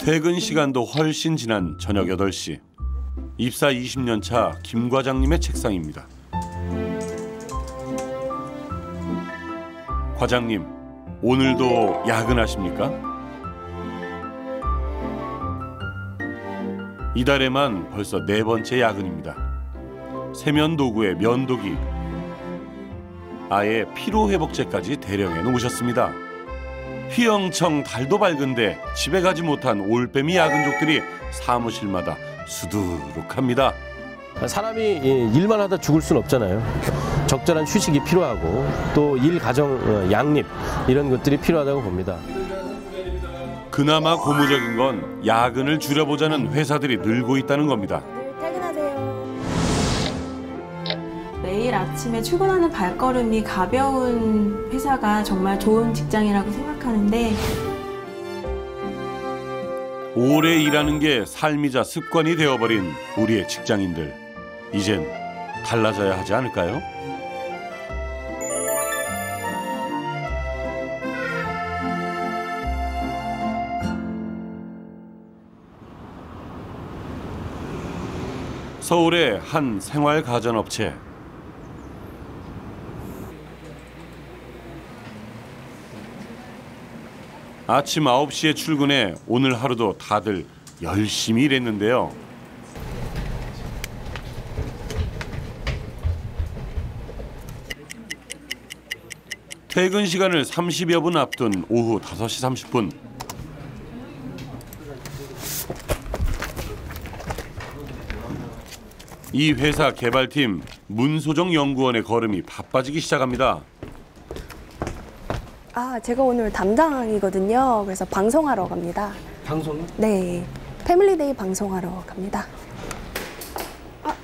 퇴근 시간도 훨씬 지난 저녁 8시. 입사 20년 차 김 과장님의 책상입니다. 과장님, 오늘도 야근하십니까? 이달에만 벌써 4번째 야근입니다. 세면 도구에 면도기, 아예 피로회복제까지 대령해 놓으셨습니다. 휘영청 달도 밝은데 집에 가지 못한 올빼미 야근족들이 사무실마다 수두룩합니다. 사람이 일만 하다 죽을 수는 없잖아요. 적절한 휴식이 필요하고 또 일, 가정, 양립 이런 것들이 필요하다고 봅니다. 그나마 고무적인 건 야근을 줄여보자는 회사들이 늘고 있다는 겁니다. 퇴근하세요. 매일 아침에 출근하는 발걸음이 가벼운 회사가 정말 좋은 직장이라고 생각하는데 오래 일하는 게 삶이자 습관이 되어버린 우리의 직장인들. 이젠 달라져야 하지 않을까요? 서울의 한 생활 가전업체. 아침 9시에 출근해 오늘 하루도 다들 열심히 일했는데요. 퇴근 시간을 30여 분 앞둔 오후 5시 30분. 이 회사 개발팀 문소정 연구원의 걸음이 바빠지기 시작합니다. 제가 오늘 담당이거든요. 그래서 방송하러 갑니다. 방송이? 네, 패밀리데이 방송하러 갑니다.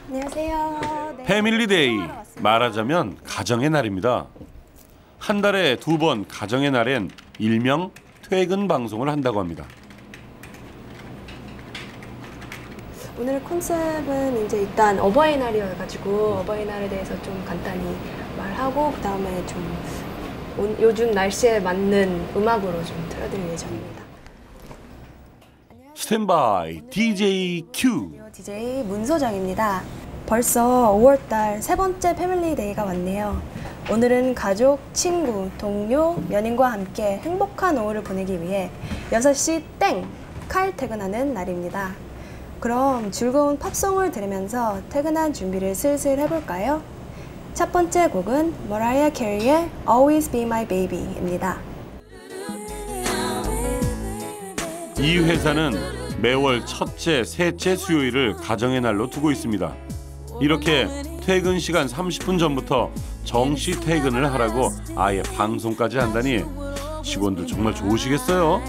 안녕하세요. 네, 패밀리데이, 말하자면 가정의 날입니다. 한 달에 2번 가정의 날엔 일명 퇴근 방송을 한다고 합니다. 오늘 컨셉은 이제 일단 어버이날이어가지고 어버이날에 대해서 좀 간단히 말하고 그 다음에 좀 요즘 날씨에 맞는 음악으로 좀 틀어드릴 예정입니다. 스탠바이 DJ Q. DJ 문소정입니다. 벌써 5월달 3번째 패밀리데이가 왔네요. 오늘은 가족, 친구, 동료, 연인과 함께 행복한 오후를 보내기 위해 6시 땡! 칼퇴근하는 날입니다. 그럼 즐거운 팝송을 들으면서 퇴근한 준비를 슬슬 해볼까요? 첫 번째 곡은 머라이어 캐리의 Always Be My Baby입니다. 이 회사는 매월 첫째, 셋째 수요일을 가정의 날로 두고 있습니다. 이렇게 퇴근 시간 30분 전부터 정시 퇴근을 하라고 아예 방송까지 한다니 직원들 정말 좋으시겠어요?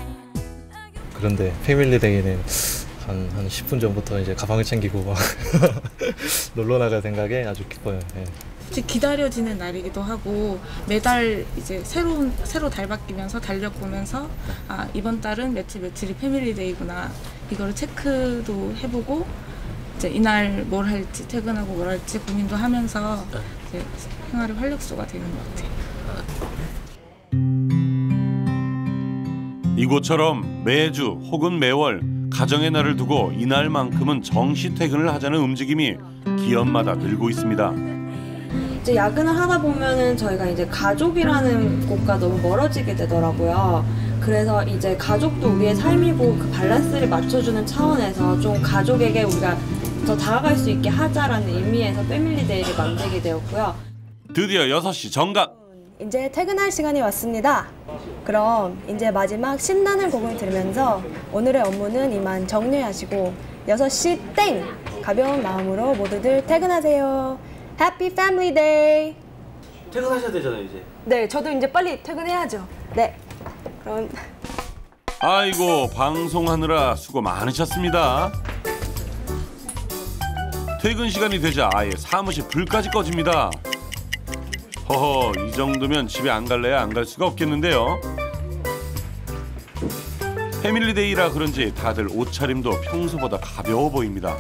그런데 패밀리데이는 한 10분 전부터 이제 가방을 챙기고 막 놀러 나갈 생각에 아주 기뻐요. 네. 기다려지는 날이기도 하고 매달 이제 새로 달 바뀌면서 달력 보면서 이번 달은 며칠이 패밀리데이구나 이거를 체크도 해보고 이제 이날 뭘 할지 퇴근하고 뭘 할지 고민도 하면서 이제 생활의 활력소가 되는 것 같아요. 이곳처럼 매주 혹은 매월 가정의 날을 두고 이날만큼은 정시 퇴근을 하자는 움직임이 기업마다 늘고 있습니다. 이제 야근을 하다 보면은 저희가 이제 가족이라는 곳과 너무 멀어지게 되더라고요. 그래서 이제 가족도 우리의 삶이고 그 밸런스를 맞춰주는 차원에서 좀 가족에게 우리가 더 다가갈 수 있게 하자라는 의미에서 패밀리데이를 만들게 되었고요. 드디어 6시 정각. 이제 퇴근할 시간이 왔습니다. 그럼 이제 마지막 신나는 곡을 들으면서 오늘의 업무는 이만 정리하시고 6시 땡! 가벼운 마음으로 모두들 퇴근하세요. 해피 패밀리 데이! 퇴근하셔야 되잖아요, 이제. 네, 저도 이제 빨리 퇴근해야죠. 네, 그럼 아이고, 방송하느라 수고 많으셨습니다. 퇴근 시간이 되자 아예 사무실 불까지 꺼집니다. 허허, 이 정도면 집에 안 갈래야 안 갈 수가 없겠는데요. 패밀리데이라 그런지 다들 옷차림도 평소보다 가벼워 보입니다.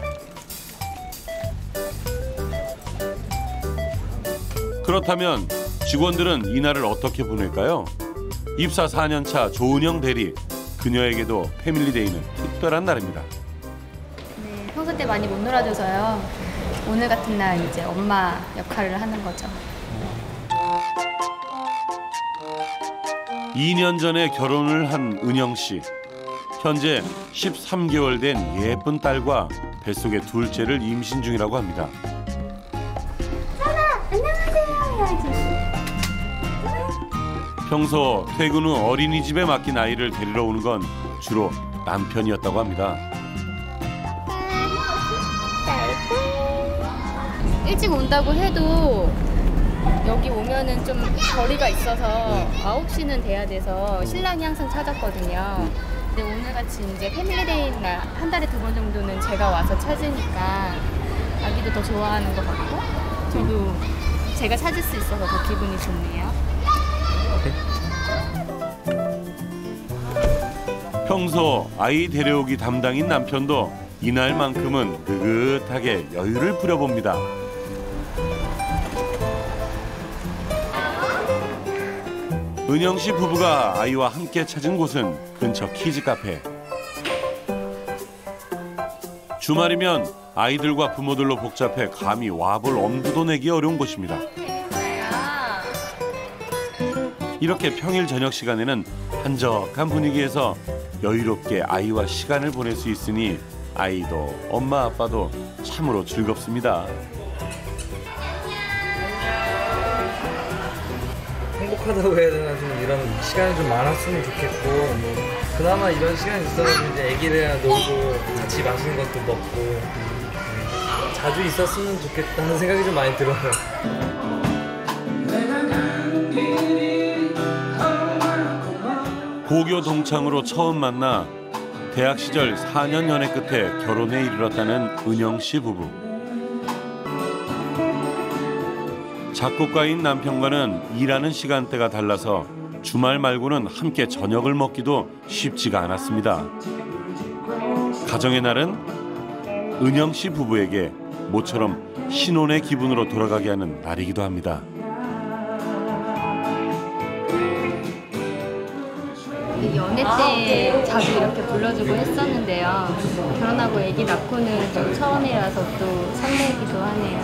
그렇다면 직원들은 이날을 어떻게 보낼까요? 입사 4년차 조은영 대리, 그녀에게도 패밀리데이는 특별한 날입니다. 네, 평소 때 많이 못 놀아줘서요. 오늘 같은 날 이제 엄마 역할을 하는 거죠. 2년 전에 결혼을 한 은영 씨. 현재 13개월 된 예쁜 딸과 뱃속의 둘째를 임신 중이라고 합니다. 평소 퇴근 후 어린이집에 맡긴 아이를 데리러 오는 건 주로 남편이었다고 합니다. 일찍 온다고 해도 여기 오면은 좀 거리가 있어서 9시는 돼야 돼서 신랑이 항상 찾았거든요. 근데 오늘같이 이제 패밀리데이 날 한 달에 2번 정도는 제가 와서 찾으니까 아기도 더 좋아하는 것 같고 저도 제가 찾을 수 있어서 더 기분이 좋네요. 평소 아이 데려오기 담당인 남편도 이날만큼은 느긋하게 여유를 부려봅니다. 은영 씨 부부가 아이와 함께 찾은 곳은 근처 키즈 카페. 주말이면 아이들과 부모들로 복잡해 감히 와볼 엄두도 내기 어려운 곳입니다. 이렇게 평일 저녁 시간에는 한적한 분위기에서 여유롭게 아이와 시간을 보낼 수 있으니 아이도 엄마 아빠도 참으로 즐겁습니다. 행복하다고 해야 되나, 좀 이런 시간이 좀 많았으면 좋겠고, 뭐 그나마 이런 시간이 있어서 이제 애기들이랑 놀고 같이 맛있는 것도 먹고 자주 있었으면 좋겠다는 생각이 좀 많이 들어요. 고교 동창으로 처음 만나 대학 시절 4년 연애 끝에 결혼에 이르렀다는 은영 씨 부부. 작곡가인 남편과는 일하는 시간대가 달라서 주말 말고는 함께 저녁을 먹기도 쉽지가 않았습니다. 가정의 날은 은영 씨 부부에게 모처럼 신혼의 기분으로 돌아가게 하는 날이기도 합니다. 연애 때 자주 이렇게 불러주고 했었는데요. 결혼하고 아기 낳고는 좀 처음이라서 또 설레기도 하네요.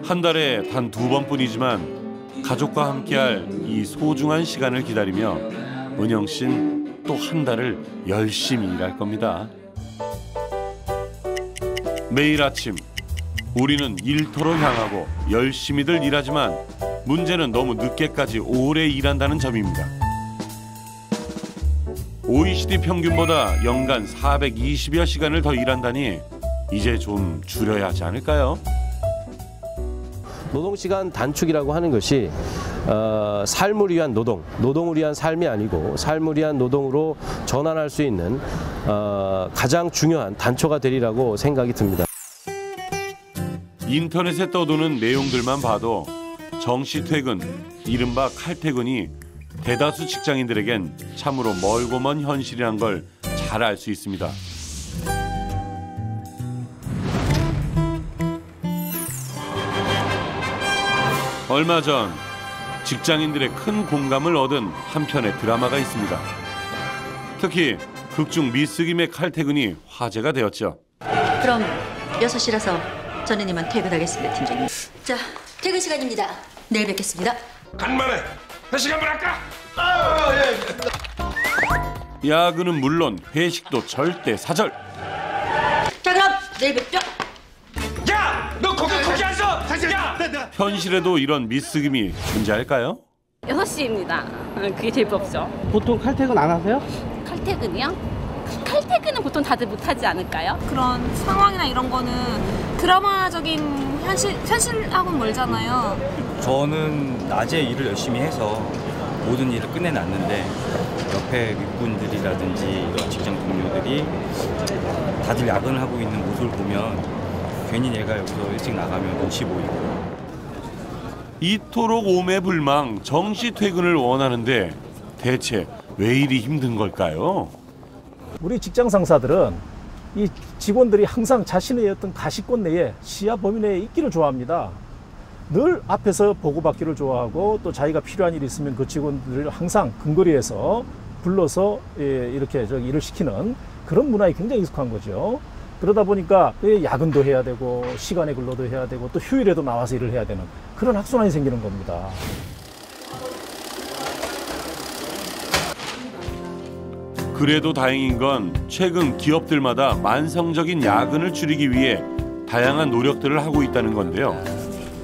한 달에 단 2번뿐이지만 가족과 함께할 이 소중한 시간을 기다리며 은영 씨는 또 한 달을 열심히 일할 겁니다. 매일 아침 우리는 일터로 향하고 열심히들 일하지만 문제는 너무 늦게까지 오래 일한다는 점입니다. OECD 평균보다 연간 420여 시간을 더 일한다니 이제 좀 줄여야 하지 않을까요? 노동시간 단축이라고 하는 것이 삶을 위한 노동을 위한 삶이 아니고 삶을 위한 노동으로 전환할 수 있는 가장 중요한 단초가 되리라고 생각이 듭니다. 인터넷에 떠도는 내용들만 봐도 정시 퇴근, 이른바 칼퇴근이 대다수 직장인들에겐 참으로 멀고 먼 현실이란 걸 잘 알 수 있습니다. 얼마 전 직장인들의 큰 공감을 얻은 한 편의 드라마가 있습니다. 특히 극중 미스김의 칼퇴근이 화제가 되었죠. 그럼 6시라서 저는 이만 퇴근하겠습니다, 팀장님. 자, 퇴근 시간입니다. 내일 뵙겠습니다. 간만에 회식 한번 할까? 야근은 물론 회식도 절대 사절. 자, 그럼 내일 뵙죠. 야! 너 거기 안 서! 야! 현실에도 이런 미스김이 존재할까요? 6시입니다. 그게 제일 부럽죠. 보통 칼퇴근 안 하세요? 칼퇴근이요? 칼퇴근은 보통 다들 못하지 않을까요? 그런 상황이나 이런 거는 드라마적인 현실하고는 멀잖아요. 저는 낮에 일을 열심히 해서 모든 일을 끝내놨는데 옆에 윗분들이라든지 이런 직장 동료들이 다들 야근을 하고 있는 모습을 보면 괜히 내가 여기서 일찍 나가면 눈치 보이고. 이토록 오매불망 정시 퇴근을 원하는데 대체 왜 이리 힘든 걸까요? 우리 직장 상사들은 이 직원들이 항상 자신의 어떤 가시권 내에 시야 범위 내에 있기를 좋아합니다. 늘 앞에서 보고받기를 좋아하고 또 자기가 필요한 일이 있으면 그 직원들을 항상 근거리에서 불러서 이렇게 일을 시키는 그런 문화에 굉장히 익숙한 거죠. 그러다 보니까 야근도 해야 되고 시간에 근로도 해야 되고 또 휴일에도 나와서 일을 해야 되는 그런 악순환이 생기는 겁니다. 그래도 다행인 건 최근 기업들마다 만성적인 야근을 줄이기 위해 다양한 노력들을 하고 있다는 건데요.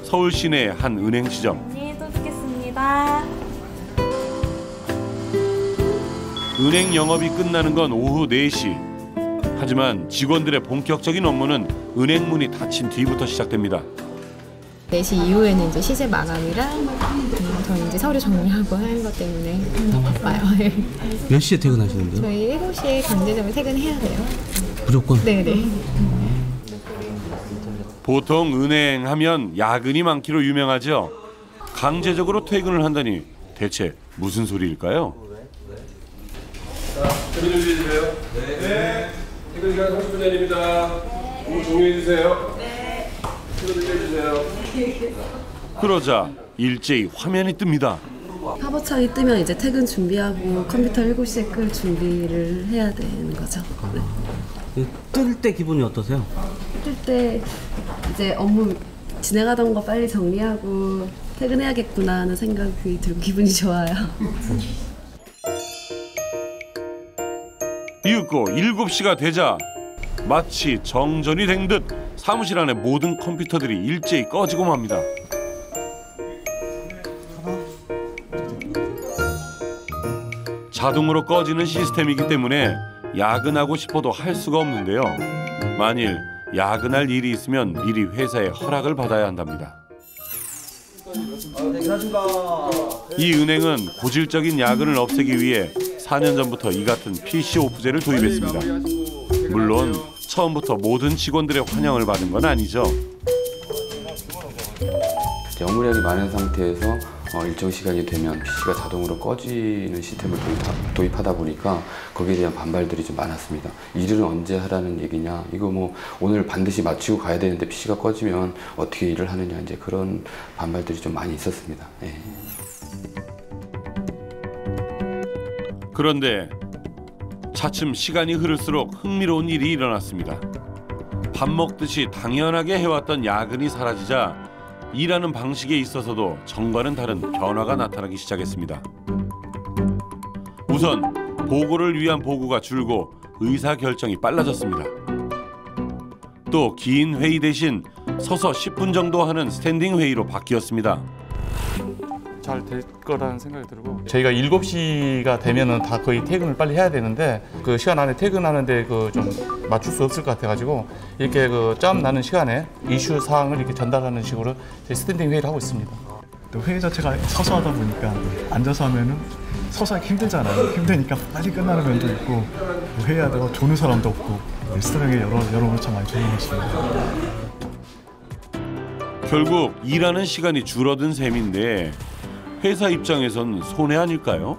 서울 시내 한 은행지점. 네, 또 뵙겠습니다. 은행 영업이 끝나는 건 오후 4시. 하지만 직원들의 본격적인 업무는 은행 문이 닫힌 뒤부터 시작됩니다. 4시 이후에는 이제 시세 마감이랑 저희 이제 서류 정리하고 하는 것 때문에 더 바빠요. 몇 시에 퇴근하시는데요? 저희 7시에 강제적으로 퇴근해야 돼요. 무조건? 네네. 보통 은행 하면 야근이 많기로 유명하죠. 강제적으로 퇴근을 한다니 대체 무슨 소리일까요? 퇴근 준비해주세요. 네. 퇴근 시간 30분 전입니다. 오후 종료해주세요. 네. 퇴근 준비해주세요. 그러자 일제히 화면이 뜹니다. 화보창이 뜨면 이제 퇴근 준비하고 컴퓨터 7시에 끌 준비를 해야 되는 거죠. 네. 뜰 때 기분이 어떠세요? 뜰 때 이제 업무 진행하던 거 빨리 정리하고 퇴근해야겠구나 하는 생각이 들고 기분이 좋아요. 이윽고 7시가 되자 마치 정전이 된 듯 사무실 안의 모든 컴퓨터들이 일제히 꺼지고 맙니다. 자동으로 꺼지는 시스템이기 때문에 야근하고 싶어도 할 수가 없는데요. 만일 야근할 일이 있으면 미리 회사에 허락을 받아야 한답니다. 이 은행은 고질적인 야근을 없애기 위해 4년 전부터 이 같은 PC 오프제를 도입했습니다. 물론 처음부터 모든 직원들의 환영을 받은 건 아니죠. 업무량이 많은 상태에서 일정 시간이 되면 PC가 자동으로 꺼지는 시스템을 도입하다 보니까 거기에 대한 반발들이 좀 많았습니다. 일을 언제 하라는 얘기냐, 이거 뭐 오늘 반드시 마치고 가야 되는데 PC가 꺼지면 어떻게 일을 하느냐, 이제 그런 반발들이 좀 많이 있었습니다. 네. 그런데 차츰 시간이 흐를수록 흥미로운 일이 일어났습니다. 밥 먹듯이 당연하게 해왔던 야근이 사라지자 일하는 방식에 있어서도 전과는 다른 변화가 나타나기 시작했습니다. 우선 보고를 위한 보고가 줄고 의사결정이 빨라졌습니다. 또 긴 회의 대신 서서 10분 정도 하는 스탠딩 회의로 바뀌었습니다. 잘 될 거라는 생각이 들고, 저희가 7시가 되면은 다 거의 퇴근을 빨리 해야 되는데 그 시간 안에 퇴근하는데 좀 맞출 수 없을 것 같아가지고 이렇게 짬 나는 시간에 이슈 사항을 이렇게 전달하는 식으로 스탠딩 회의를 하고 있습니다. 또 회의 자체가 서서 하다 보니까 앉아서 하면은 서서 하기 힘들잖아요. 힘드니까 빨리 끝나는 면도 있고 회의해야 되고 조는 사람도 없고 스트레스에 여러모로 참 많이 조는 것 같습니다. 결국 일하는 시간이 줄어든 셈인데 회사 입장에선 손해 아닐까요?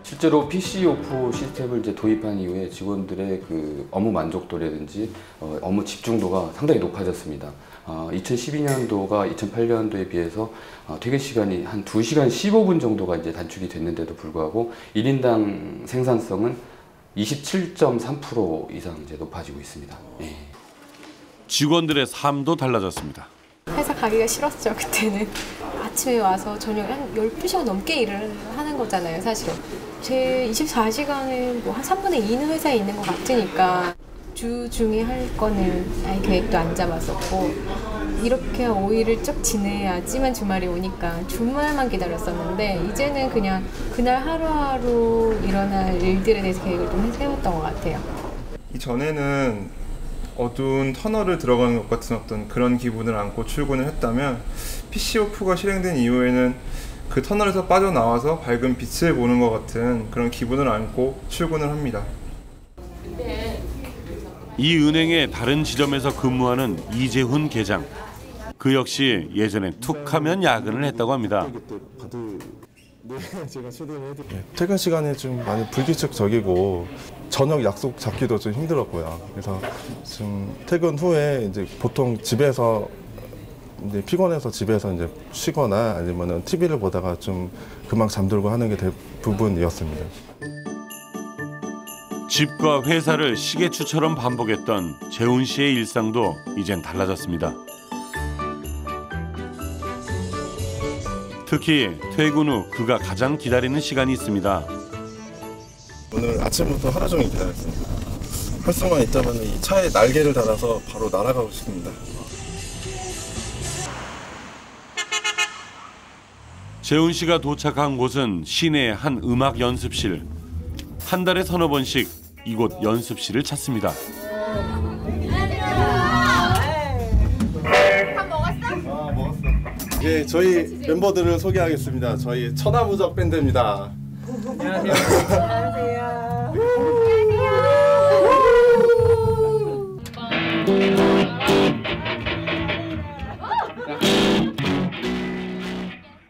실제로 PC 오프 시스템을 이제 도입한 이후에 직원들의 그 업무 만족도라든지 업무 집중도가 상당히 높아졌습니다. 2012년도가 2008년도에 비해서 퇴근 시간이 한 2시간 15분 정도가 이제 단축이 됐는데도 불구하고 1인당 생산성은 27.3% 이상 이제 높아지고 있습니다. 네. 직원들의 삶도 달라졌습니다. 회사 가기가 싫었죠, 그때는. 아침에 와서 저녁에 한 12시간 넘게 일을 하는 거잖아요, 사실은. 제 24시간은 뭐 한 3분의 2는 회사에 있는 것 같으니까 주 중에 할 거는 아예 계획도 안 잡았었고 이렇게 5일을 쭉 지내야지만 주말이 오니까 주말만 기다렸었는데 이제는 그냥 그날 하루하루 일어날 일들에 대해서 계획을 좀 세웠던 것 같아요. 이전에는 어두운 터널을 들어가는 것 같은 어떤 그런 기분을 안고 출근을 했다면 PC 오프가 실행된 이후에는 그 터널에서 빠져나와서 밝은 빛을 보는 것 같은 그런 기분을 안고 출근을 합니다. 이 은행의 다른 지점에서 근무하는 이재훈 계장. 그 역시 예전엔 툭하면 야근을 했다고 합니다. 퇴근 시간이 좀 많이 불규칙적이고 저녁 약속 잡기도 좀 힘들었고요. 그래서 지금 퇴근 후에 이제 보통 집에서 이제 피곤해서 집에서 이제 쉬거나 아니면은 TV를 보다가 좀 금방 잠들고 하는 게 대부분이었습니다. 집과 회사를 시계추처럼 반복했던 재훈 씨의 일상도 이젠 달라졌습니다. 특히 퇴근 후 그가 가장 기다리는 시간이 있습니다. 오늘 아침부터 하루 종일 기다렸습니다. 할 수만 있다면 이 차에 날개를 달아서 바로 날아가고 싶습니다. 재훈 씨가 도착한 곳은 시내의 한 음악 연습실. 한 달에 서너 번씩 이곳 연습실을 찾습니다. 밥 먹었어? 먹었어. 예, 저희 멤버들을 소개하겠습니다. 저희 천하무적 밴드입니다. 안녕하세요.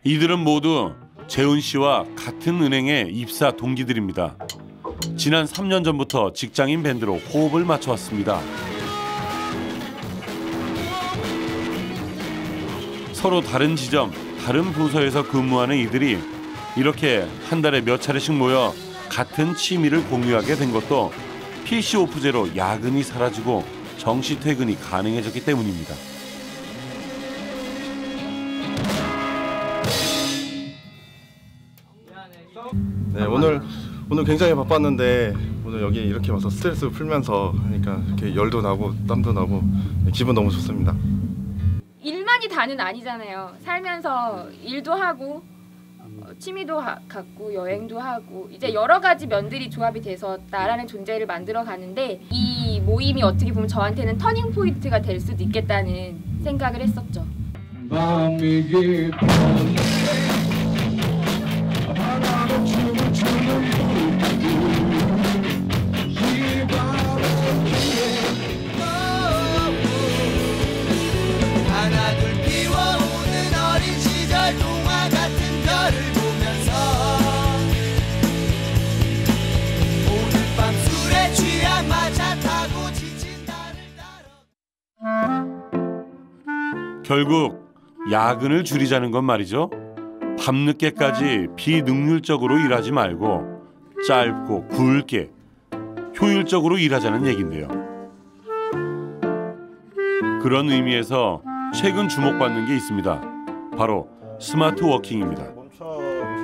이들은 모두 재훈 씨와 같은 은행의 입사 동기들입니다. 지난 3년 전부터 직장인 밴드로 호흡을 맞춰왔습니다. 서로 다른 지점, 다른 부서에서 근무하는 이들이 이렇게 한 달에 몇 차례씩 모여 같은 취미를 공유하게 된 것도 PC 오프제로 야근이 사라지고 정시 퇴근이 가능해졌기 때문입니다. 네, 오늘 굉장히 바빴는데 오늘 여기 이렇게 와서 스트레스 풀면서 하니까 이렇게 열도 나고 땀도 나고 기분 너무 좋습니다. 일만이 다는 아니잖아요. 살면서 일도 하고 취미도 갖고 여행도 하고 이제 여러 가지 면들이 조합이 돼서 나라는 존재를 만들어 가는데 이 모임이 어떻게 보면 저한테는 터닝 포인트가 될 수도 있겠다는 생각을 했었죠. 하나둘 피워오는 어린 시절 동화 같은 별을 보면서 오늘 밤 술에 취한 마차 타고 지친 나를 결국 야근을 줄이자는 건 말이죠. 밤늦게까지 비능률적으로 일하지 말고 짧고 굵게 효율적으로 일하자는 얘긴데요. 그런 의미에서 최근 주목받는 게 있습니다. 바로 스마트 워킹입니다.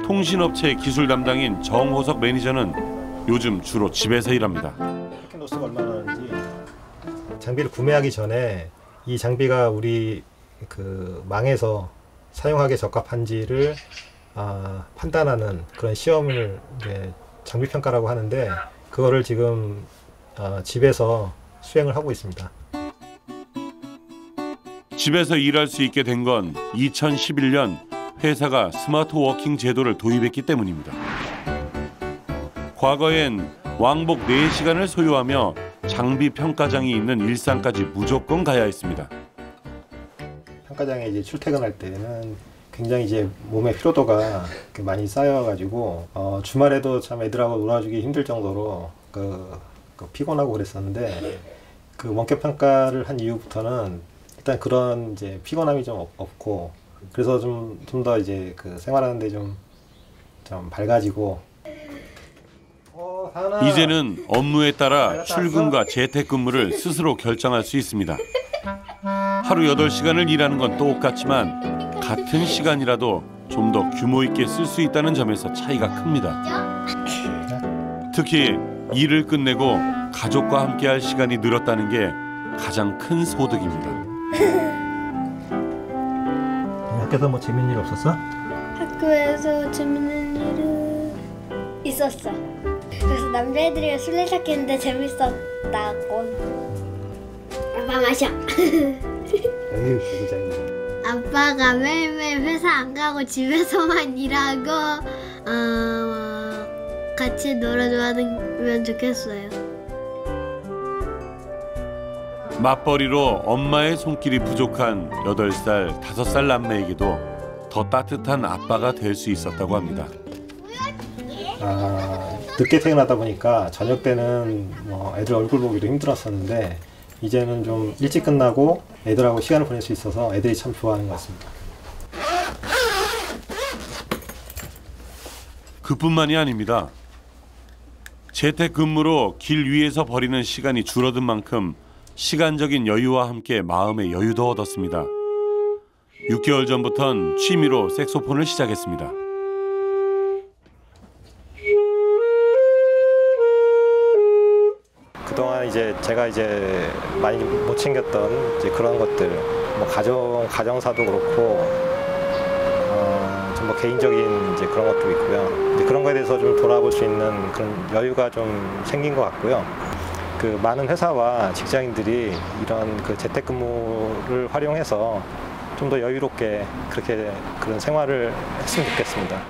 통신업체 기술 담당인 정호석 매니저는 요즘 주로 집에서 일합니다. 로스가 얼마나 하는지 장비를 구매하기 전에 이 장비가 우리 그 망에서 사용하기에 적합한지를 판단하는 그런 시험을 이제 장비 평가라고 하는데 그거를 지금 집에서 수행을 하고 있습니다. 집에서 일할 수 있게 된 건 2011년 회사가 스마트 워킹 제도를 도입했기 때문입니다. 과거엔 왕복 4시간을 소요하며 장비 평가장이 있는 일산까지 무조건 가야 했습니다. 평가장에 이제 출퇴근할 때는 굉장히 이제 몸의 피로도가 많이 쌓여가지고 주말에도 참 애들하고 놀아주기 힘들 정도로 그 피곤하고 그랬었는데 그 원격 평가를 한 이후부터는 일단 그런 이제 피곤함이 좀 없고 그래서 좀 더 이제 그 생활하는데 좀 밝아지고 이제는 업무에 따라 출근과 재택근무를 스스로 결정할 수 있습니다. 하루 8시간을 일하는 건 똑같지만 같은 시간이라도 좀 더 규모 있게 쓸 수 있다는 점에서 차이가 큽니다. 특히 일을 끝내고 가족과 함께할 시간이 늘었다는 게 가장 큰 소득입니다. 학교에서 뭐 재밌는 일 없었어? 학교에서 재밌는 일은 있었어. 그래서 남자애들이랑 술래잡기 했는데 재밌었다고. 아빠 마셔. 에휴, 부부장님. 아빠가 매일매일 회사 안 가고 집에서만 일하고 같이 놀아주면 좋겠어요. 맞벌이로 엄마의 손길이 부족한 8살, 5살 남매에게도 더 따뜻한 아빠가 될 수 있었다고 합니다. 늦게 퇴근하다 보니까 저녁 때는 뭐 애들 얼굴 보기도 힘들었었는데 이제는 좀 일찍 끝나고 애들하고 시간을 보낼 수 있어서 애들이 참 좋아하는 것 같습니다. 그뿐만이 아닙니다. 재택근무로 길 위에서 버리는 시간이 줄어든 만큼 시간적인 여유와 함께 마음의 여유도 얻었습니다. 6개월 전부턴 취미로 색소폰을 시작했습니다. 그동안 제가 많이 못 챙겼던 그런 것들, 뭐 가정사도 그렇고, 좀 뭐 개인적인 그런 것도 있고요. 그런 거에 대해서 좀 돌아볼 수 있는 그런 여유가 좀 생긴 것 같고요. 많은 회사와 직장인들이 이런 재택근무를 활용해서 좀 더 여유롭게 그런 생활을 했으면 좋겠습니다.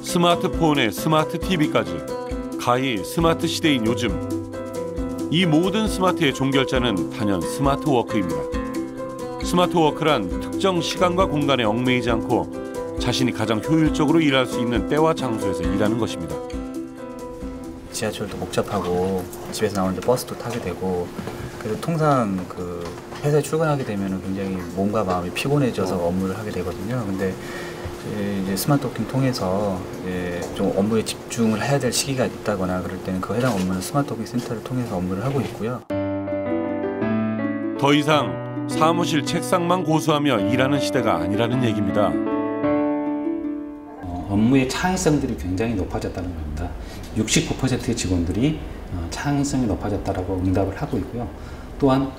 스마트폰에 스마트 TV까지 가히 스마트 시대인 요즘, 이 모든 스마트의 종결자는 단연 스마트워크입니다. 스마트워크란 특정 시간과 공간에 얽매이지 않고 자신이 가장 효율적으로 일할 수 있는 때와 장소에서 일하는 것입니다. 지하철도 복잡하고 집에서 나오는데 버스도 타게 되고, 그래서 통상 회사에 출근하게 되면 굉장히 몸과 마음이 피곤해져서 업무를 하게 되거든요. 근데 이제 스마트워킹 통해서 좀 업무에 집중을 해야 될 시기가 있다거나 그럴 때는 그 해당 업무는 스마트워킹 센터를 통해서 업무를 하고 있고요. 더 이상 사무실 책상만 고수하며 일하는 시대가 아니라는 얘기입니다. 업무의 창의성들이 굉장히 높아졌다는 겁니다. 69%의 직원들이 창의성이 높아졌다고 응답을 하고 있고요. 또한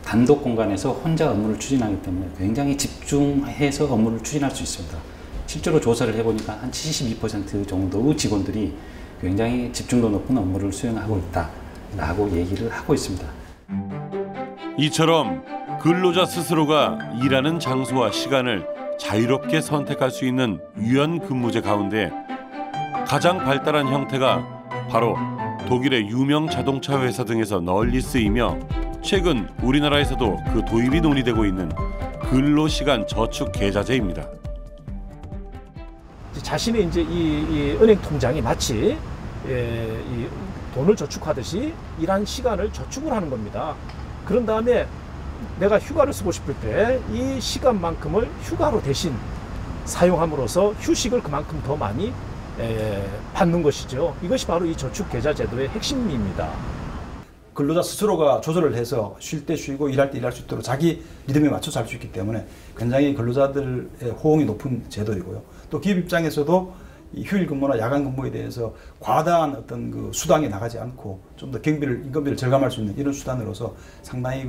단독 공간에서 혼자 업무를 추진하기 때문에 굉장히 집중해서 업무를 추진할 수 있습니다. 실제로 조사를 해보니까 한 72% 정도의 직원들이 굉장히 집중도 높은 업무를 수행하고 있다라고 얘기를 하고 있습니다. 이처럼 근로자 스스로가 일하는 장소와 시간을 자유롭게 선택할 수 있는 유연근무제 가운데 가장 발달한 형태가 바로 독일의 유명 자동차 회사 등에서 널리 쓰이며 최근 우리나라에서도 그 도입이 논의되고 있는 근로시간 저축 계좌제입니다. 자신의 이 은행 통장이 마치 이 돈을 저축하듯이 일한 시간을 저축을 하는 겁니다. 그런 다음에 내가 휴가를 쓰고 싶을 때 이 시간만큼을 휴가로 대신 사용함으로써 휴식을 그만큼 더 많이 받는 것이죠. 이것이 바로 이 저축계좌제도의 핵심입니다. 근로자 스스로가 조절을 해서 쉴 때 쉬고 일할 때 일할 수 있도록 자기 리듬에 맞춰서 할 수 있기 때문에 굉장히 근로자들의 호응이 높은 제도이고요. 또 기업 입장에서도 이 휴일 근무나 야간 근무에 대해서 과다한 어떤 수당이 나가지 않고 좀 더 인건비를 절감할 수 있는 이런 수단으로서 상당히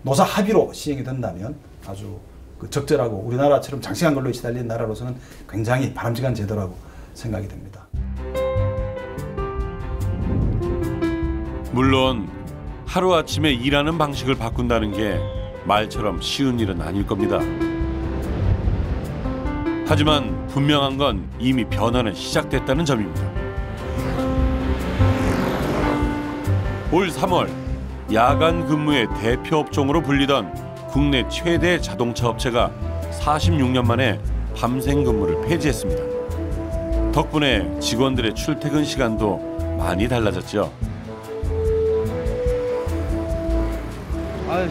노사 합의로 시행이 된다면 아주 적절하고 우리나라처럼 장시간 근로에 시달리는 나라로서는 굉장히 바람직한 제도라고 생각이 됩니다. 물론 하루아침에 일하는 방식을 바꾼다는 게 말처럼 쉬운 일은 아닐 겁니다. 하지만 분명한 건 이미 변화는 시작됐다는 점입니다. 올 3월 야간 근무의 대표 업종으로 불리던 국내 최대 자동차 업체가 46년 만에 밤샘 근무를 폐지했습니다. 덕분에 직원들의 출퇴근 시간도 많이 달라졌죠.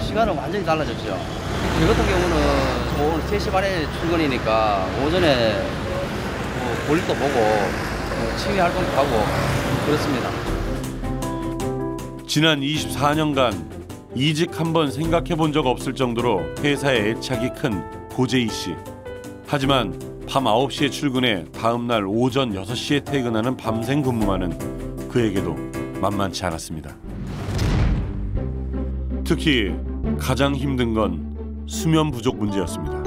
시간은 완전히 달라졌죠. 저 같은 경우는 오늘 3시 반에 출근이니까 오전에 볼일도 보고 취미 활동도 하고 그렇습니다. 지난 24년간 이직 한번 생각해 본 적 없을 정도로 회사에 애착이 큰 고재희 씨. 하지만 밤 9시에 출근해 다음 날 오전 6시에 퇴근하는 밤샘 근무만은 그에게도 만만치 않았습니다. 특히 가장 힘든 건 수면 부족 문제였습니다.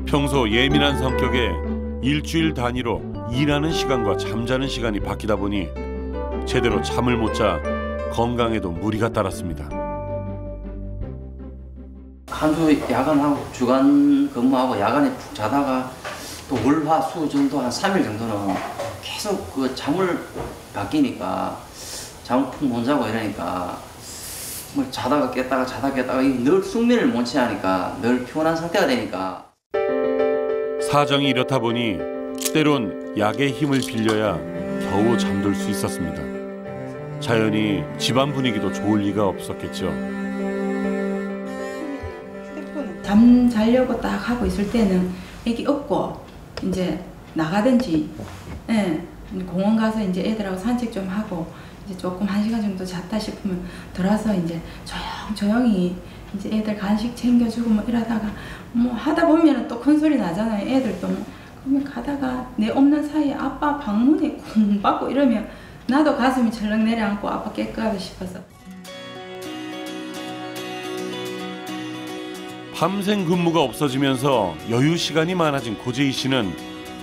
평소 예민한 성격에 일주일 단위로 일하는 시간과 잠자는 시간이 바뀌다 보니 제대로 잠을 못 자 건강에도 무리가 따랐습니다. 한 주 야간하고 주간 근무하고 야간에 푹 자다가 또 월, 화, 수 정도 한 3일 정도는 계속 잠을 바뀌니까 잠을 푹 못 자고 이러니까 뭐 자다가 깼다가 늘 숙면을 못 취하니까 늘 피곤한 상태가 되니까 사정이 이렇다 보니 때론 약의 힘을 빌려야 겨우 잠들 수 있었습니다. 자연히 집안 분위기도 좋을 리가 없었겠죠. 잠 자려고 딱 하고 있을 때는 애기 업고 이제 나가든지, 예, 공원 가서 이제 애들하고 산책 좀 하고 이제 조금 1시간 정도 잤다 싶으면 들어와서 이제 조용히 이제 애들 간식 챙겨주고 뭐 이러다가 뭐 하다 보면은 또 큰 소리 나잖아요. 애들도 뭐. 그러면 가다가 내 없는 사이에 아빠 방문에 쿵 받고 이러면 나도 가슴이 철렁 내려앉고 아빠 깨끗하다 싶어서. 밤샘 근무가 없어지면서 여유 시간이 많아진 고재희 씨는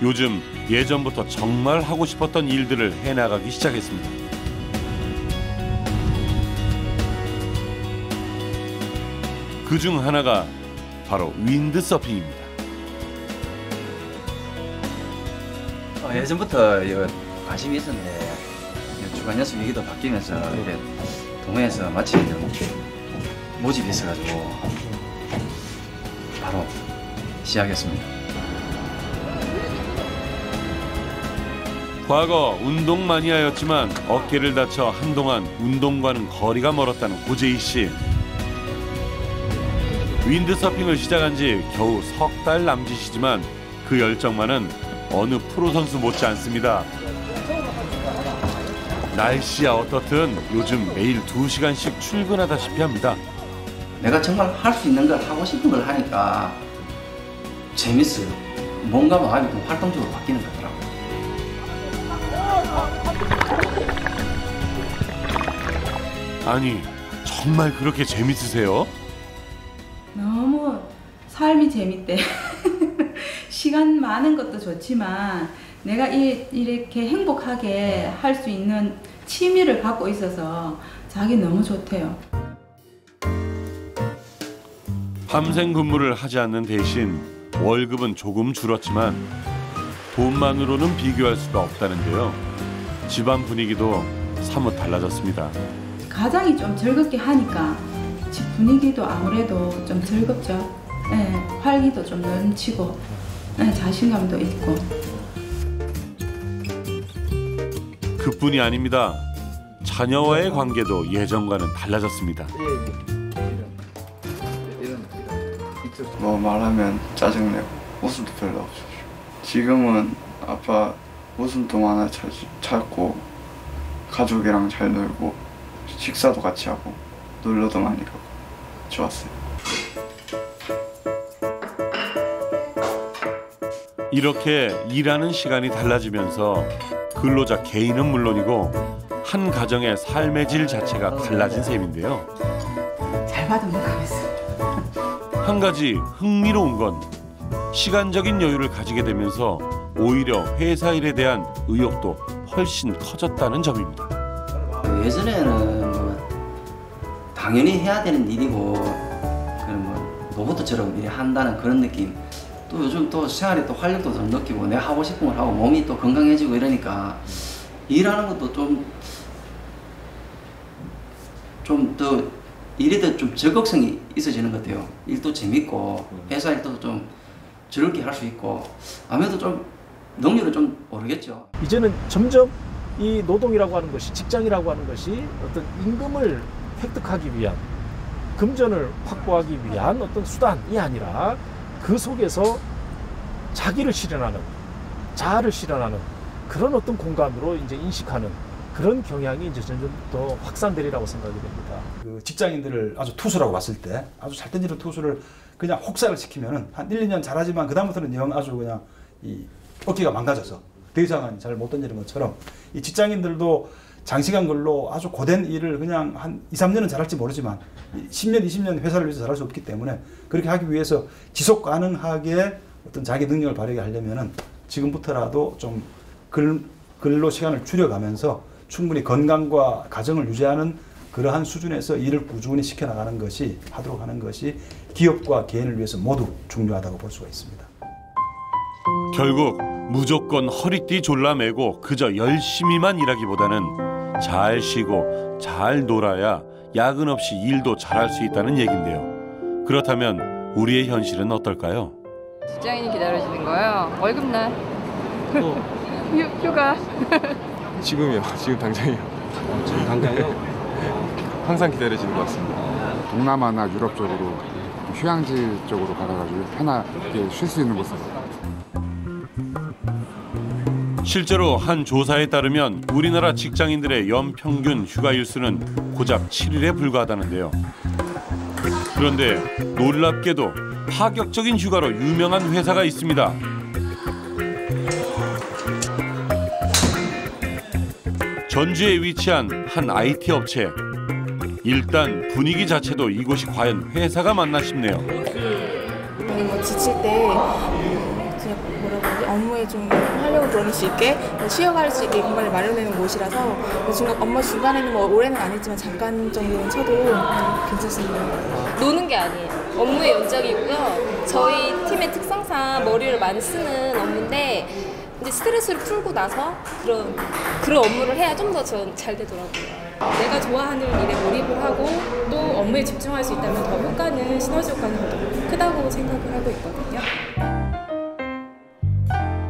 요즘 예전부터 정말 하고 싶었던 일들을 해나가기 시작했습니다. 그중 하나가 바로 윈드서핑입니다. 예전부터 이거 관심이 있었는데 주간 연습 위기도 바뀌면서 이렇게 동호회에서 마침 모집이 있어가지고 바로 시작했습니다. 과거 운동 마니아였지만 어깨를 다쳐 한동안 운동과는 거리가 멀었다는 고재희 씨. 윈드서핑을 시작한 지 겨우 석 달 남짓이지만 그 열정만은 어느 프로 선수 못지 않습니다. 날씨야 어떻든 요즘 매일 2시간씩 출근하다시피 합니다. 내가 정말 할 수 있는 걸 하고 싶은 걸 하니까 재밌어요. 뭔가 마음이 좀 활동적으로 바뀌는 것 같더라고요. 아니, 정말 그렇게 재밌으세요? 너무 삶이 재밌대. 시간 많은 것도 좋지만 내가 이렇게 행복하게 할 수 있는 취미를 갖고 있어서 자기 너무 좋대요. 밤샘 근무를 하지 않는 대신 월급은 조금 줄었지만 돈만으로는 비교할 수가 없다는데요. 집안 분위기도 사뭇 달라졌습니다. 가장이 좀 즐겁게 하니까 집 분위기도 아무래도 좀 즐겁죠. 네, 활기도 좀 넘치고 네, 자신감도 있고. 그뿐이 아닙니다. 자녀와의 관계도 예전과는 달라졌습니다. 뭐 말하면 짜증내고 웃음도 별로 없어요. 지금은 아빠 웃음도 하나 찾고 가족이랑 잘 놀고 식사도 같이 하고 놀러도 많이 가고 좋았어요. 이렇게 일하는 시간이 달라지면서 근로자 개인은 물론이고 한 가정의 삶의 질 자체가 달라진 셈인데요. 잘 받으면 가면서. 한 가지 흥미로운 건 시간적인 여유를 가지게 되면서 오히려 회사 일에 대한 의욕도 훨씬 커졌다는 점입니다. 예전에는 뭐 당연히 해야 되는 일이고 그런 뭐 로봇처럼 일을 한다는 그런 느낌. 또 요즘 또 생활에 또 활력도 좀 느끼고 내가 하고 싶은 걸 하고 몸이 또 건강해지고 이러니까 일하는 것도 좀 더 일에도 좀 적극성이 있어지는 것 같아요. 일도 재밌고 회사 일도 좀 즐겁게 할 수 있고 아무래도 좀 능률은 좀 오르겠죠. 이제는 점점 이 노동이라고 하는 것이, 직장이라고 하는 것이 어떤 임금을 획득하기 위한, 금전을 확보하기 위한 어떤 수단이 아니라 그 속에서 자기를 실현하는, 자아를 실현하는 그런 어떤 공간으로 이제 인식하는 그런 경향이 이제 점점 더 확산되리라고 생각이 됩니다. 그 직장인들을 아주 투수라고 봤을 때 아주 잘 던지는 투수를 그냥 혹사를 시키면은 한 1, 2년 잘하지만 그다음부터는 영 아주 그냥 이 어깨가 망가져서 더 이상은 잘 못 던지는 것처럼 이 직장인들도 장시간 근로 아주 고된 일을 그냥 한 2, 3년은 잘할지 모르지만 10년, 20년 회사를 위해서 잘할 수 없기 때문에 그렇게 하기 위해서 지속 가능하게 어떤 자기 능력을 발휘하게 하려면은 지금부터라도 좀 근로 시간을 줄여가면서 충분히 건강과 가정을 유지하는 그러한 수준에서 일을 꾸준히 시켜나가는 것이, 하도록 하는 것이 기업과 개인을 위해서 모두 중요하다고 볼 수가 있습니다. 결국 무조건 허리띠 졸라매고 그저 열심히만 일하기보다는 잘 쉬고 잘 놀아야 야근 없이 일도 잘할 수 있다는 얘긴데요. 그렇다면 우리의 현실은 어떨까요? 직장인이 기다려지는 거예요. 월급날. 휴가. 지금이요. 지금 당장이요. 당장요? 항상 기다리시는 것 같습니다. 동남아나 유럽 쪽으로 휴양지 쪽으로 가가지고 편하게 쉴 수 있는 곳으로. 실제로 한 조사에 따르면 우리나라 직장인들의 연평균 휴가 일수는 고작 7일에 불과하다는데요. 그런데 놀랍게도 파격적인 휴가로 유명한 회사가 있습니다. 전주에 위치한 한 IT 업체. 일단 분위기 자체도 이곳이 과연 회사가 맞나 싶네요. 뭐 지칠 때 뭐라고 하지? 업무에 좀 활력을 불어넣을 수 있게 쉬어갈 수 있게 공간을 마련되는 곳이라서 중간 업무 중간에는 뭐 오래는 안 했지만 잠깐 정도는 쳐도 괜찮습니다. 노는 게 아니에요. 업무의 연장이고요. 저희 팀의 특성상 머리를 많이 쓰는 업무인데 이제 스트레스를 풀고 나서 그런 업무를 해야 좀 더 잘 되더라고요. 내가 좋아하는 일에 몰입을 하고 또 업무에 집중할 수 있다면 더 효과는 시너지 효과는 더 크다고 생각을 하고 있거든요.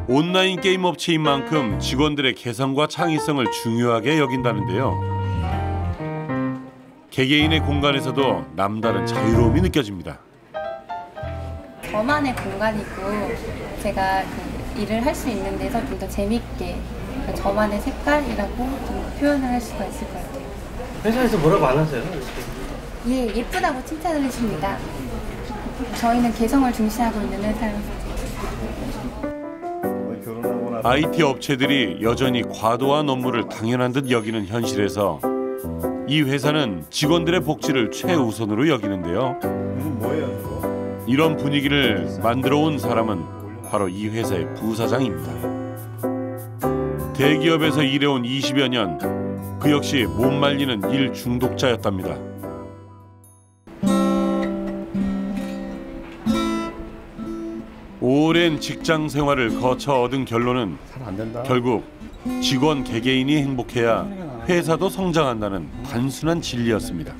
온라인 게임 업체인 만큼 직원들의 개성과 창의성을 중요하게 여긴다는데요. 개개인의 공간에서도 남다른 자유로움이 느껴집니다. 저만의 공간이고 제가 일을 할 수 있는 데서 좀 더 재밌게 저만의 색깔이라고 좀 표현을 할 수가 있을 것 같아요. 회사에서 뭐라고 안 하세요? 예, 예쁘다고 칭찬을 해줍니다. 저희는 개성을 중시하고 있는 회사라서. IT 업체들이 여전히 과도한 업무를 당연한 듯 여기는 현실에서 이 회사는 직원들의 복지를 최우선으로 여기는데요. 이런 분위기를 만들어 온 사람은 바로 이 회사의 부사장입니다. 대기업에서 일해온 20여 년, 그 역시 못 말리는 일 중독자였답니다. 오랜 직장 생활을 거쳐 얻은 결론은 결국 직원 개개인이 행복해야 회사도 성장한다는 단순한 진리였습니다.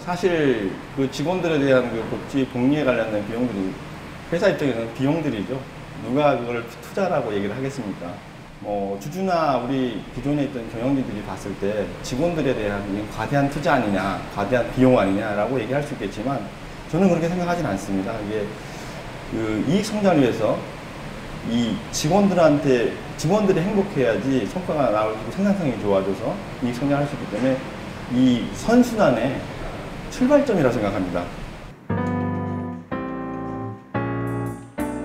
사실 그 직원들에 대한 그 복지 복리에 관련된 비용들이 회사 입장에서는 비용들이죠. 누가 그걸 투자라고 얘기를 하겠습니까? 뭐 주주나 우리 기존에 있던 경영진들이 봤을 때 직원들에 대한 과대한 투자 아니냐, 과대한 비용 아니냐라고 얘기할 수 있겠지만 저는 그렇게 생각하진 않습니다. 이게 그 이익 성장을 위해서 이 직원들이 행복해야지 성과가 나올 수 있고 생산성이 좋아져서 이익 성장할 수 있기 때문에 이 선순환의 출발점이라고 생각합니다.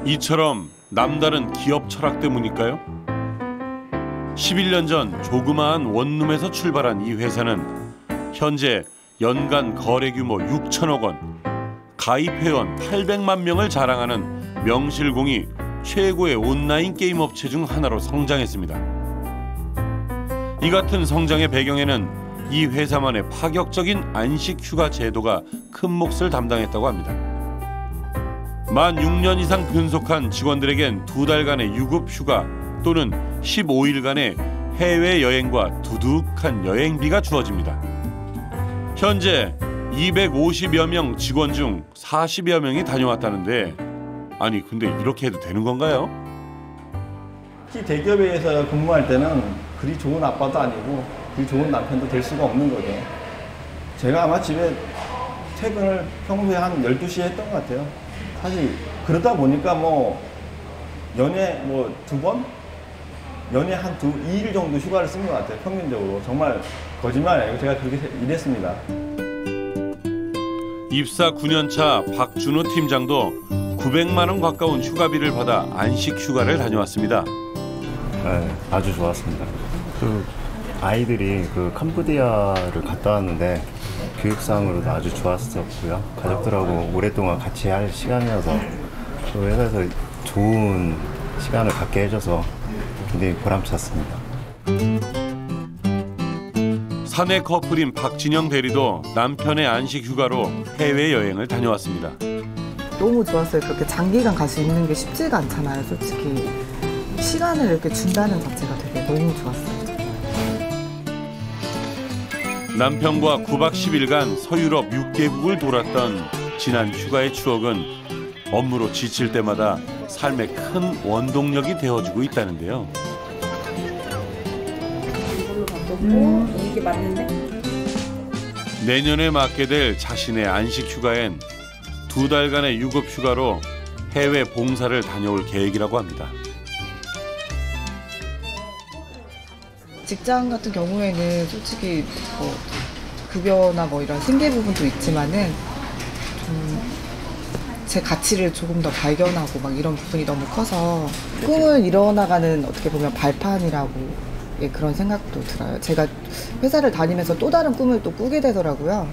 이처럼 남다른 기업 철학 때문일까요? 11년 전 조그마한 원룸에서 출발한 이 회사는 현재 연간 거래 규모 6천억 원, 가입 회원 800만 명을 자랑하는 명실공히 최고의 온라인 게임 업체 중 하나로 성장했습니다. 이 같은 성장의 배경에는 이 회사만의 파격적인 안식 휴가 제도가 큰 몫을 담당했다고 합니다. 만 6년 이상 근속한 직원들에겐 2달간의 유급 휴가 또는 15일간의 해외여행과 두둑한 여행비가 주어집니다. 현재 250여 명 직원 중 40여 명이 다녀왔다는데 아니 근데 이렇게 해도 되는 건가요? 특히 대기업에서 근무할 때는 그리 좋은 아빠도 아니고 그리 좋은 남편도 될 수가 없는 거죠. 제가 아마 집에 퇴근을 평소에 한 12시에 했던 것 같아요. 사실 그러다 보니까 뭐 연에 뭐 2번? 연에 한 2일 정도 휴가를 쓴 것 같아요. 평균적으로. 정말 거짓말 아니고 제가 그렇게 일했습니다. 입사 9년차 박준호 팀장도 900만 원 가까운 휴가비를 받아 안식 휴가를 다녀왔습니다. 네, 아주 좋았습니다. 아이들이 캄보디아를 갔다 왔는데 교육상으로도 아주 좋았었고요. 가족들하고 오랫동안 같이 할 시간이어서 또 회사에서 좋은 시간을 갖게 해줘서 굉장히 보람찼습니다. 사내 커플인 박진영 대리도 남편의 안식 휴가로 해외여행을 다녀왔습니다. 너무 좋았어요. 그렇게 장기간 갈 수 있는 게 쉽지가 않잖아요. 솔직히 시간을 이렇게 준다는 자체가 되게 너무 좋았어요. 남편과 9박 10일간 서유럽 6개국을 돌았던 지난 휴가의 추억은 업무로 지칠 때마다 삶의 큰 원동력이 되어주고 있다는데요. 이걸로 바꿔 없고 이게 맞는데 내년에 맞게 될 자신의 안식 휴가엔 2달간의 유급 휴가로 해외 봉사를 다녀올 계획이라고 합니다. 직장 같은 경우에는 솔직히 뭐 급여나 뭐 이런 생계 부분도 있지만은 좀 제 가치를 조금 더 발견하고 막 이런 부분이 너무 커서 꿈을 이뤄나가는 어떻게 보면 발판이라고 그런 생각도 들어요. 제가 회사를 다니면서 또 다른 꿈을 또 꾸게 되더라고요.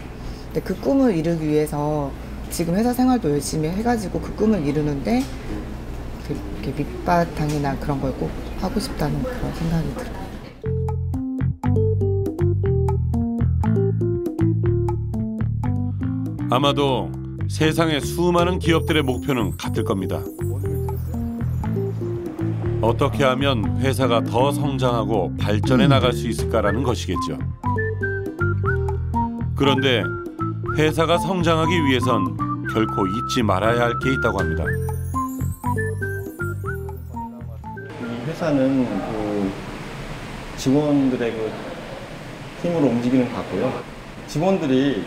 근데 그 꿈을 이루기 위해서 지금 회사 생활도 열심히 해가지고 그 꿈을 이루는데 이렇게 밑바탕이나 그런 걸 꼭 하고 싶다는 그런 생각이 들어요. 아마도 세상의 수많은 기업들의 목표는 같을 겁니다. 어떻게 하면 회사가 더 성장하고 발전해 나갈 수 있을까라는 것이겠죠. 그런데 회사가 성장하기 위해선 결코 잊지 말아야 할 게 있다고 합니다. 이 회사는 그 직원들의 그 힘으로 움직이는 것 같고요. 직원들이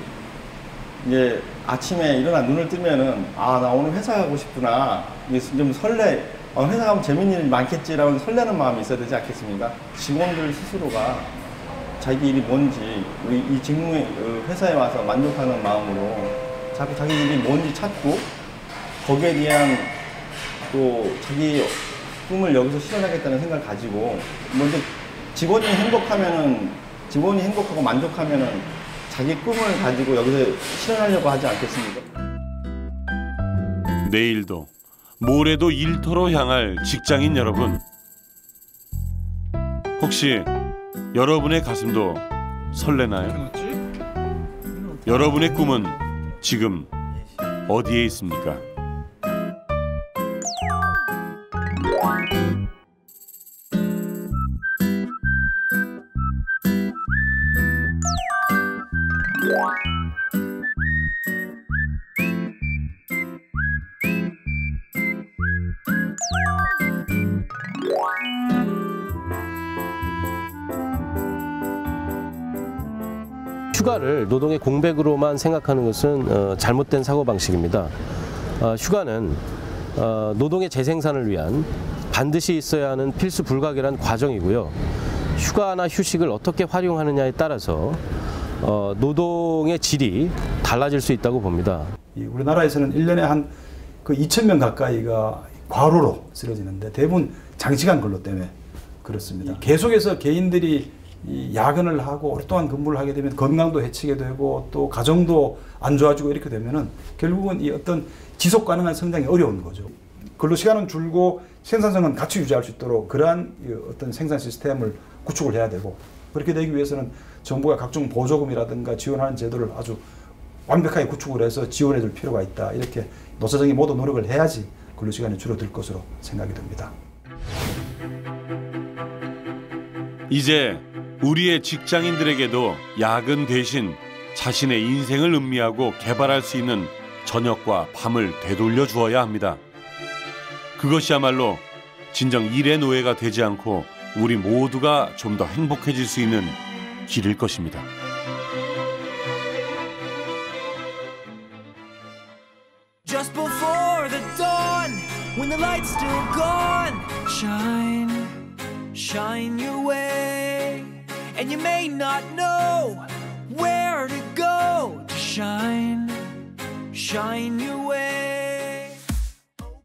이제 아침에 일어나 눈을 뜨면은 아, 나 오늘 회사 가고 싶구나. 이게 좀 설레. 회사 가면 재밌는 일이 많겠지라고 설레는 마음이 있어야 되지 않겠습니까? 직원들 스스로가 자기 일이 뭔지 우리 이 직무에 회사에 와서 만족하는 마음으로 자꾸 자기 일이 뭔지 찾고 거기에 대한 또 자기 꿈을 여기서 실현하겠다는 생각을 가지고 먼저 직원이 행복하고 만족하면은 자기 꿈을 가지고 여기서 실현하려고 하지 않겠습니까? 내일도 모레도 일터로 향할 직장인 여러분, 혹시 여러분의 가슴도 설레나요? 여러분의 꿈은 지금 어디에 있습니까? 휴가를 노동의 공백으로만 생각하는 것은 잘못된 사고방식입니다. 휴가는 노동의 재생산을 위한 반드시 있어야 하는 필수 불가결한 과정이고요. 휴가나 휴식을 어떻게 활용하느냐에 따라서 노동의 질이 달라질 수 있다고 봅니다. 우리나라에서는 1년에 한 그 2,000명 가까이가 과로로 쓰러지는데 대부분 장시간 근로 때문에 그렇습니다. 계속해서 개인들이 이 야근을 하고 오랫동안 근무를 하게 되면 건강도 해치게 되고 또 가정도 안 좋아지고 이렇게 되면은 결국은 이 어떤 지속 가능한 성장이 어려운 거죠. 근로 시간은 줄고 생산성은 같이 유지할 수 있도록 그러한 어떤 생산 시스템을 구축을 해야 되고, 그렇게 되기 위해서는 정부가 각종 보조금이라든가 지원하는 제도를 아주 완벽하게 구축을 해서 지원해 줄 필요가 있다. 이렇게 노사정이 모두 노력을 해야지 근로 시간이 줄어들 것으로 생각이 듭니다. 이제 우리의 직장인들에게도 야근 대신 자신의 인생을 음미하고 개발할 수 있는 저녁과 밤을 되돌려 주어야 합니다. 그것이야말로 진정 일의 노예가 되지 않고 우리 모두가 좀 더 행복해질 수 있는 길일 것입니다. Just before the dawn, when the light's still gone, shine, shine your way. And you may not know where to go to shine, shine your way.